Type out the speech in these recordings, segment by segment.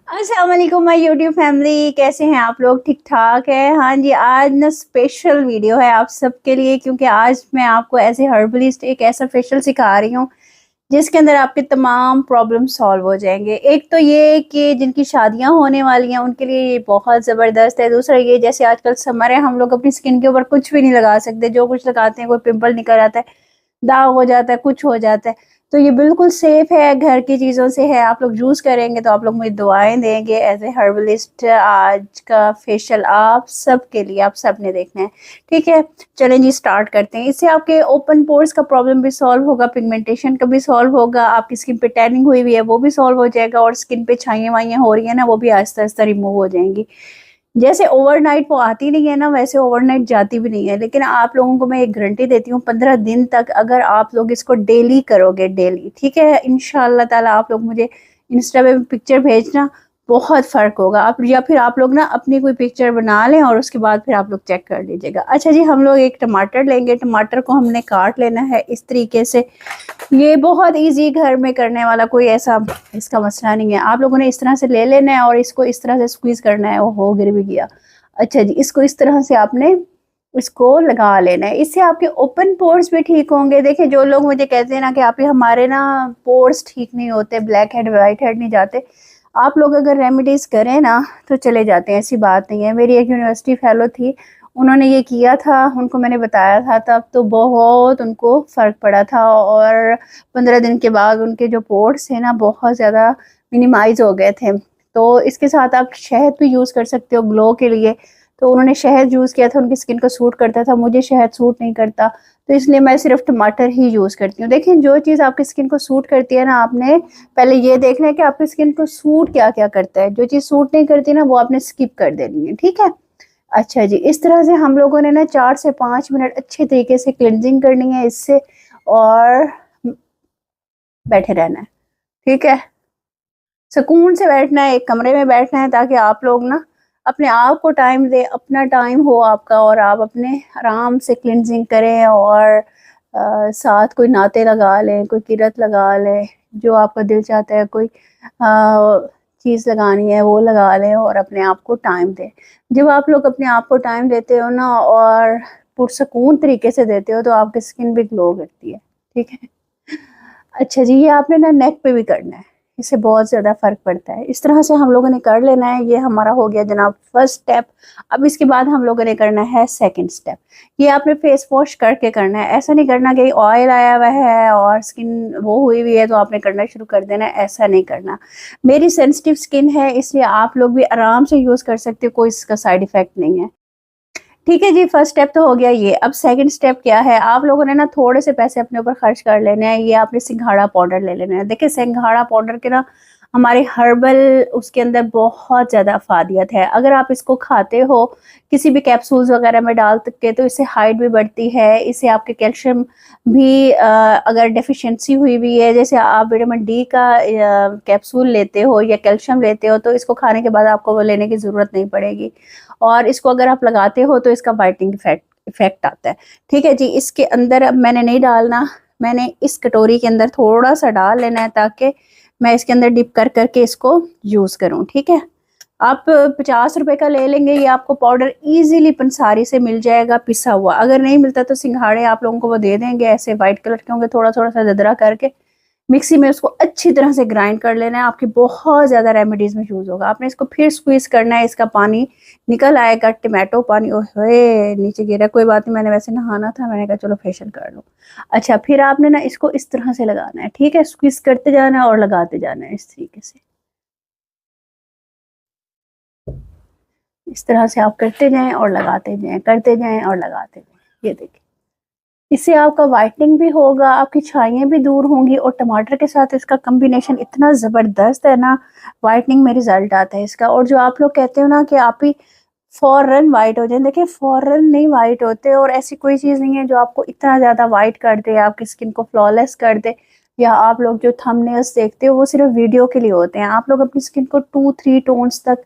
अस्सलाम वालेकुम my YouTube family, कैसे हैं आप लोग? ठीक ठाक है? हाँ जी, आज ना स्पेशल वीडियो है आप सबके लिए, क्योंकि आज मैं आपको एज ए हर्बलिस्ट एक ऐसा फेशियल सिखा रही हूँ जिसके अंदर आपके तमाम प्रॉब्लम सॉल्व हो जाएंगे। एक तो ये कि जिनकी शादियां होने वाली हैं उनके लिए ये बहुत ज़बरदस्त है। दूसरा ये, जैसे आजकल समर है, हम लोग अपनी स्किन के ऊपर कुछ भी नहीं लगा सकते, जो कुछ लगाते हैं कोई पिंपल निकल आता है, दाग हो जाता है, कुछ हो जाता है। तो ये बिल्कुल सेफ है, घर की चीज़ों से है। आप लोग यूज़ करेंगे तो आप लोग मुझे दुआएं देंगे। एज ए हर्बलिस्ट आज का फेशियल आप सब के लिए, आप सब ने देखना है, ठीक है? चलें जी, स्टार्ट करते हैं। इससे आपके ओपन पोर्स का प्रॉब्लम भी सॉल्व होगा, पिगमेंटेशन का भी सॉल्व होगा, आपकी स्किन पे टैनिंग हुई हुई है वो भी सॉल्व हो जाएगा, और स्किन पे छाइयाँ वाइयाँ हो रही है ना, वो भी आहिस्ता आहिस्ता रिमूव हो जाएंगी। जैसे ओवरनाइट वो आती नहीं है ना, वैसे ओवरनाइट जाती भी नहीं है। लेकिन आप लोगों को मैं एक गारंटी देती हूँ, 15 दिन तक अगर आप लोग इसको डेली करोगे, डेली, ठीक है, इंशाल्लाह ताला आप लोग मुझे इंस्टा पे पिक्चर भेजना, बहुत फ़र्क होगा। आप या फिर आप लोग ना अपनी कोई पिक्चर बना लें और उसके बाद फिर आप लोग चेक कर लीजिएगा। अच्छा जी, हम लोग एक टमाटर लेंगे, टमाटर को हमने काट लेना है इस तरीके से। ये बहुत इजी, घर में करने वाला कोई ऐसा इसका मसला नहीं है। आप लोगों ने इस तरह से ले लेना है और इसको इस तरह से स्क्वीज करना है। ओहो, गिर भी गया। अच्छा जी, इसको इस तरह से आपने इसको लगा लेना है। इससे आपके ओपन पोर्स भी ठीक होंगे। देखिए, जो लोग मुझे कहते हैं ना कि आप हमारे ना पोर्स ठीक नहीं होते, ब्लैक हेड वाइट हेड नहीं जाते, आप लोग अगर रेमेडीज करें ना तो चले जाते हैं, ऐसी बात नहीं है। मेरी एक यूनिवर्सिटी फेलो थी, उन्होंने ये किया था, उनको मैंने बताया था, तब तो बहुत उनको फ़र्क पड़ा था, और 15 दिन के बाद उनके जो पोर्स थे ना बहुत ज़्यादा मिनिमाइज हो गए थे। तो इसके साथ आप शहद भी यूज़ कर सकते हो ग्लो के लिए। तो उन्होंने शहद यूज़ किया था, उनकी स्किन को सूट करता था, मुझे शहद सूट नहीं करता, तो इसलिए मैं सिर्फ टमाटर ही यूज़ करती हूँ। देखिए, जो चीज़ आपकी स्किन को सूट करती है ना, आपने पहले ये देखना है कि आपकी स्किन को सूट क्या क्या करता है। जो चीज़ सूट नहीं करती ना, वो आपने स्किप कर देनी है, ठीक है? अच्छा जी, इस तरह से हम लोगों ने ना 4 से 5 मिनट अच्छे तरीके से क्लिनजिंग करनी है इससे, और बैठे रहना है, ठीक है? सुकून से बैठना है, एक कमरे में बैठना है, ताकि आप लोग ना अपने आप को टाइम दें, अपना टाइम हो आपका, और आप अपने आराम से क्लिनजिंग करें, और साथ कोई नाते लगा लें, कोई किरत लगा लें, जो आपका दिल चाहता है, कोई चीज़ लगानी है वो लगा लें, और अपने आप को टाइम दें। जब आप लोग अपने आप को टाइम देते हो ना, और पुरसकून तरीके से देते हो, तो आपकी स्किन भी ग्लो करती है, ठीक है? अच्छा जी, ये आपने ना नेक पे भी करना है, इससे बहुत ज़्यादा फ़र्क पड़ता है। इस तरह से हम लोगों ने कर लेना है। ये हमारा हो गया जनाब फर्स्ट स्टेप। अब इसके बाद हम लोगों ने करना है सेकंड स्टेप। ये आपने फेस वॉश करके करना है, ऐसा नहीं करना कि ऑयल आया हुआ है और स्किन वो हुई हुई है तो आपने करना शुरू कर देना है, ऐसा नहीं करना। मेरी सेंसिटिव स्किन है, इसलिए आप लोग भी आराम से यूज़ कर सकते हो, कोई इसका साइड इफ़ेक्ट नहीं है। ठीक है जी, फर्स्ट स्टेप तो हो गया ये। अब सेकंड स्टेप क्या है? आप लोगों ने ना थोड़े से पैसे अपने ऊपर खर्च कर लेने हैं। ये आपने सिंघाड़ा पाउडर ले लेना है। देखिए, सिंघाड़ा पाउडर के ना हमारे हर्बल उसके अंदर बहुत ज़्यादा अफादियत है। अगर आप इसको खाते हो किसी भी कैप्सूल्स वगैरह में डाल के, तो इससे हाइट भी बढ़ती है, इससे आपके कैल्शियम भी अगर डेफिशिएंसी हुई हुई है, जैसे आप विटामिन डी का कैप्सूल लेते हो या कैल्शियम लेते हो, तो इसको खाने के बाद आपको वो लेने की ज़रूरत नहीं पड़ेगी, और इसको अगर आप लगाते हो तो इसका वाइटनिंग इफेक्ट आता है। ठीक है जी, इसके अंदर अब मैंने नहीं डालना, मैंने इस कटोरी के अंदर थोड़ा सा डाल लेना है, ताकि मैं इसके अंदर डिप कर करके इसको यूज़ करूँ, ठीक है? आप 50 रुपए का ले लेंगे, ये आपको पाउडर इजीली पंसारी से मिल जाएगा पिसा हुआ। अगर नहीं मिलता तो सिंघाड़े आप लोगों को वो दे देंगे, ऐसे वाइट कलर के होंगे, थोड़ा थोड़ा सा ददरा करके मिक्सी में उसको अच्छी तरह से ग्राइंड कर लेना है। आपकी बहुत ज़्यादा रेमेडीज़ में यूज़ होगा। आपने इसको फिर स्क्वीज़ करना है, इसका पानी निकल आएगा, टमाटो पानी। ओहे, नीचे गिरा, कोई बात नहीं, मैंने वैसे नहाना था, मैंने कहा चलो फेशियल कर लूँ। अच्छा, फिर आपने ना इसको इस तरह से लगाना है, ठीक है? स्क्वीज़ करते जाना है और लगाते जाना है इस तरीके से। इस तरह से आप करते जाएँ और लगाते जाएँ, करते जाएँ और लगाते जाएँ। ये देखिए, इससे आपका व्हाइटनिंग भी होगा, आपकी छाइयाँ भी दूर होंगी, और टमाटर के साथ इसका कॉम्बिनेशन इतना ज़बरदस्त है ना, व्हाइटनिंग में रिज़ल्ट आता है इसका। और जो आप लोग कहते हो ना कि आप ही फ़ौरन वाइट हो जाएँ, देखिए फ़ौरन नहीं वाइट होते, और ऐसी कोई चीज़ नहीं है जो आपको इतना ज़्यादा वाइट कर दे, आपकी स्किन को फ्लॉलेस कर दे। या आप लोग जो थंबनेल्स देखते हो वो सिर्फ़ वीडियो के लिए होते हैं। आप लोग अपनी स्किन को 2-3 टोन्स तक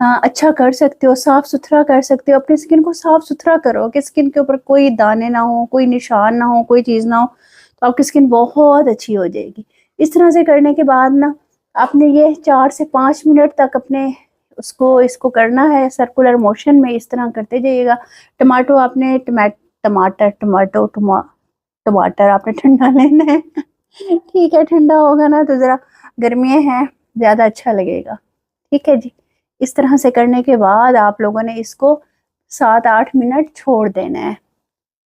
अच्छा कर सकते हो, साफ-सुथरा कर सकते हो। अपनी स्किन को साफ-सुथरा करो कि स्किन के ऊपर कोई दाने ना हो, कोई निशान ना हो, कोई चीज़ ना हो, तो आपकी स्किन बहुत अच्छी हो जाएगी। इस तरह से करने के बाद ना आपने ये 4 से 5 मिनट तक अपने इसको करना है सर्कुलर मोशन में, इस तरह करते जाइएगा। टमाटो आपने टमाटर आपने ठंडा लेना है। ठीक है, ठंडा होगा ना तो ज़रा, गर्मियाँ हैं, ज़्यादा अच्छा लगेगा। ठीक है जी। इस तरह से करने के बाद आप लोगों ने इसको 7-8 मिनट छोड़ देना है।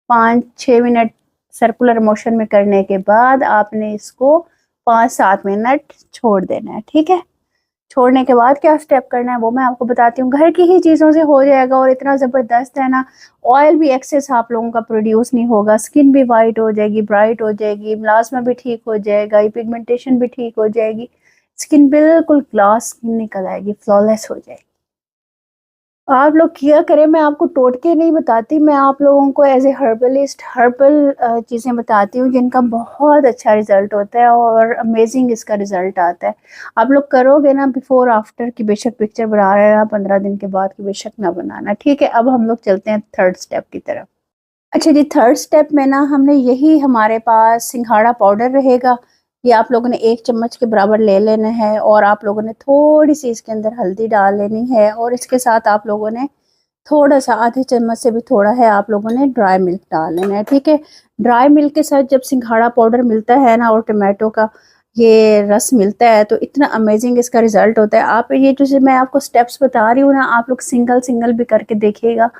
5-6 मिनट सर्कुलर मोशन में करने के बाद आपने इसको 5-7 मिनट छोड़ देना है। ठीक है। छोड़ने के बाद क्या स्टेप करना है वो मैं आपको बताती हूँ। घर की ही चीज़ों से हो जाएगा और इतना ज़बरदस्त है ना, ऑयल भी एक्सेस आप लोगों का प्रोड्यूस नहीं होगा, स्किन भी वाइट हो जाएगी, ब्राइट हो जाएगी, मेलास्मा भी ठीक हो जाएगा, ये पिगमेंटेशन भी ठीक हो जाएगी, स्किन बिल्कुल ग्लास स्किन निकल आएगी, फ्लॉलेस हो जाएगी। आप लोग किया करें, मैं आपको टोटके नहीं बताती, मैं आप लोगों को एज ए हर्बलिस्ट हर्बल चीज़ें बताती हूँ जिनका बहुत अच्छा रिजल्ट होता है और अमेजिंग इसका रिजल्ट आता है। आप लोग करोगे ना, बिफोर आफ्टर की बेशक पिक्चर बना रहे हैं, 15 दिन के बाद की बेशक ना बनाना। ठीक है। अब हम लोग चलते हैं थर्ड स्टेप की तरफ। अच्छा जी, थर्ड स्टेप में ना हमने यही, हमारे पास सिंघाड़ा पाउडर रहेगा, ये आप लोगों ने 1 चम्मच के बराबर ले लेना है और आप लोगों ने थोड़ी सी इसके अंदर हल्दी डाल लेनी है और इसके साथ आप लोगों ने थोड़ा सा, आधे चम्मच से भी थोड़ा है, आप लोगों ने ड्राई मिल्क डाल लेना है। ठीक है। ड्राई मिल्क के साथ जब सिंघाड़ा पाउडर मिलता है ना और टमाटो का ये रस मिलता है तो इतना अमेजिंग इसका रिजल्ट होता है। आप ये जो मैं आपको स्टेप्स बता रही हूँ ना, आप लोग सिंगल सिंगल भी करके देखिएगा,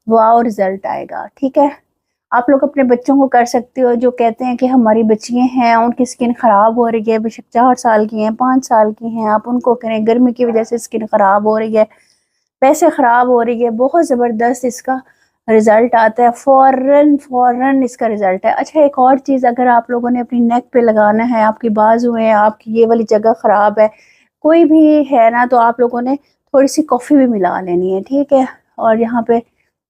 वाह रिजल्ट आएगा। ठीक है। आप लोग अपने बच्चों को कर सकते हो, जो कहते हैं कि हमारी बच्चियां हैं उनकी स्किन खराब हो रही है, बेशक 4 साल की हैं, 5 साल की हैं, आप उनको करें, गर्मी की वजह से स्किन खराब हो रही है, पैसे खराब हो रही है, बहुत ज़बरदस्त इसका रिजल्ट आता है, फौरन फौरन इसका रिजल्ट है। अच्छा, एक और चीज़, अगर आप लोगों ने अपनी नेक पे लगाना है, आपकी बाजू है, आपकी ये वाली जगह ख़राब है, कोई भी है ना, तो आप लोगों ने थोड़ी सी कॉफ़ी भी मिला लेनी है। ठीक है। और यहाँ पे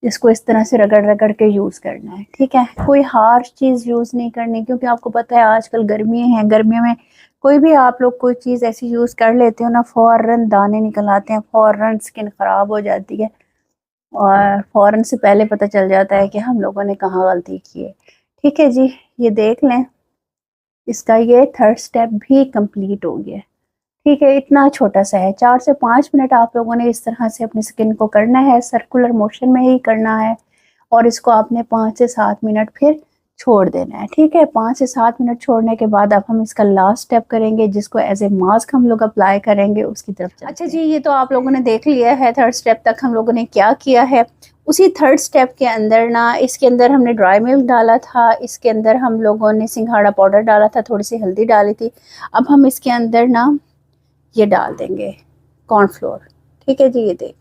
इसको इस तरह से रगड़ रगड़ के यूज़ करना है। ठीक है। कोई हार्श चीज़ यूज़ नहीं करनी, क्योंकि आपको पता है आजकल गर्मियाँ हैं, गर्मियों में कोई भी आप लोग कोई चीज़ ऐसी यूज़ कर लेते हो ना, फ़ौरन दाने निकल आते हैं, फ़ौरन स्किन ख़राब हो जाती है और फ़ौरन से पहले पता चल जाता है कि हम लोगों ने कहाँ गलती की है। ठीक है जी। ये देख लें, इसका ये थर्ड स्टेप भी कंप्लीट हो गया। ठीक है। इतना छोटा सा है, 4 से 5 मिनट आप लोगों ने इस तरह से अपनी स्किन को करना है, सर्कुलर मोशन में ही करना है और इसको आपने 5 से 7 मिनट फिर छोड़ देना है। ठीक है। 5 से 7 मिनट छोड़ने के बाद अब हम इसका लास्ट स्टेप करेंगे, जिसको एज ए मास्क हम लोग अप्लाई करेंगे, उसकी तरफ चलते हैं। अच्छा जी, ये तो आप लोगों ने देख लिया है थर्ड स्टेप तक हम लोगों ने क्या किया है। उसी थर्ड स्टेप के अंदर ना, इसके अंदर हमने ड्राई मिल्क डाला था, इसके अंदर हम लोगों ने सिंघाड़ा पाउडर डाला था, थोड़ी सी हल्दी डाली थी। अब हम इसके अंदर ना ये डाल देंगे कॉर्नफ्लोर। ठीक है जी। ये देख,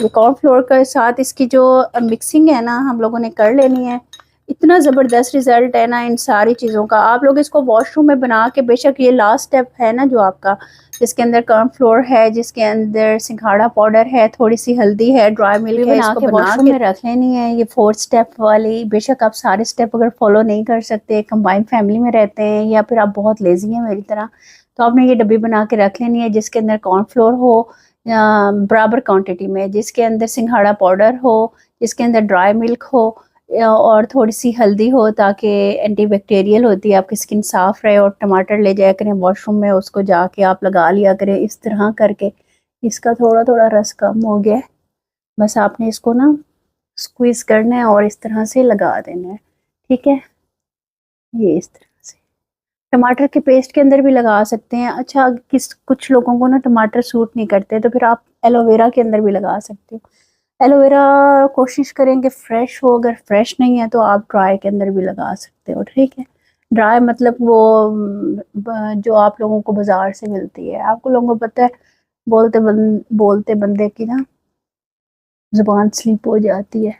ये कॉर्नफ्लोर के साथ इसकी जो मिक्सिंग है ना, हम लोगों ने कर लेनी है। इतना ज़बरदस्त रिजल्ट है ना इन सारी चीज़ों का। आप लोग इसको वॉशरूम में बना के, बेशक ये लास्ट स्टेप है ना जो आपका, जिसके अंदर कॉर्नफ्लोर है, जिसके अंदर सिंघाड़ा पाउडर है, थोड़ी सी हल्दी है, ड्राई मिल्क है, इसको वॉशरूम में रख लेनी है। ये फोर्थ स्टेप वाली, बेशक आप सारे स्टेप अगर फॉलो नहीं कर सकते, कंबाइंड फैमिली में रहते हैं या फिर आप बहुत लेजी हैं मेरी तरह, तो आपने ये डब्बी बना के रख लेनी है, जिसके अंदर कॉर्नफ्लोर हो बराबर क्वांटिटी में, जिसके अंदर सिंघाड़ा पाउडर हो, जिसके अंदर ड्राई मिल्क हो और थोड़ी सी हल्दी हो, ताकि एंटीबैक्टीरियल होती है, आपकी स्किन साफ़ रहे। और टमाटर ले जाया करें वॉशरूम में, उसको जाके आप लगा लिया करें इस तरह करके। इसका थोड़ा थोड़ा रस कम हो गया, बस आपने इसको ना स्क्वीज़ करना है और इस तरह से लगा देना है। ठीक है। ये इस तरह से टमाटर के पेस्ट के अंदर भी लगा सकते हैं। अच्छा, कुछ लोगों को ना टमाटर सूट नहीं करते, तो फिर आप एलोवेरा के अंदर भी लगा सकते हो। एलोवेरा कोशिश करें कि फ्रेश हो, अगर फ्रेश नहीं है तो आप ड्राई के अंदर भी लगा सकते हो। ठीक है। ड्राई मतलब वो जो आप लोगों को बाजार से मिलती है। आपको लोगों को पता है, बोलते बंदे की ना जुबान स्लिप हो जाती है।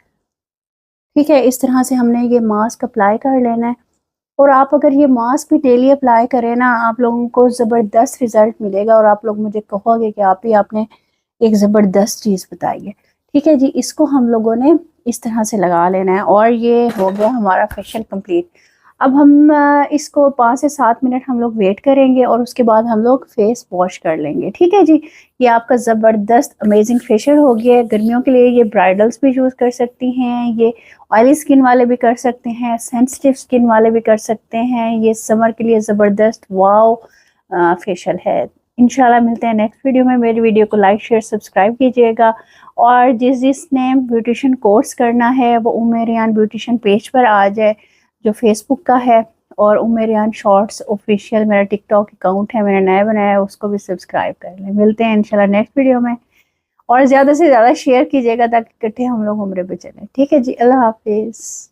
ठीक है। इस तरह से हमने ये मास्क अप्लाई कर लेना है और आप अगर ये मास्क भी डेली अप्लाई करें ना, आप लोगों को ज़बरदस्त रिजल्ट मिलेगा और आप लोग मुझे कहोगे कि आप ही आपने एक ज़बरदस्त चीज़ बताई है। ठीक है जी। इसको हम लोगों ने इस तरह से लगा लेना है और ये हो गया हमारा फेशियल कंप्लीट। अब हम इसको 5 से 7 मिनट हम लोग वेट करेंगे और उसके बाद हम लोग फेस वॉश कर लेंगे। ठीक है जी। ये आपका ज़बरदस्त अमेजिंग फेशियल हो गया है। गर्मियों के लिए ये ब्राइडल्स भी यूज़ कर सकती हैं, ये ऑयली स्किन वाले भी कर सकते हैं, सेंसिटिव स्किन वाले भी कर सकते हैं। ये समर के लिए ज़बरदस्त वाव फेशियल है। इंशाल्लाह मिलते हैं नेक्स्ट वीडियो में। मेरी वीडियो को लाइक शेयर सब्सक्राइब कीजिएगा, और जिसने ब्यूटिशियन कोर्स करना है वो उम्मे रियान ब्यूटिशियन पेज पर आ जाए जो फेसबुक का है, और उम्मे रियान शॉर्ट्स ऑफिशियल मेरा टिकटॉक अकाउंट है, मैंने नया बनाया है, उसको भी सब्सक्राइब कर लें। मिलते हैं इंशाल्लाह नेक्स्ट वीडियो में, और ज़्यादा से ज़्यादा शेयर कीजिएगा ताकि इकट्ठे हम लोग उम्रे पे चलें। ठीक है जी, अल्लाह हाफिज़।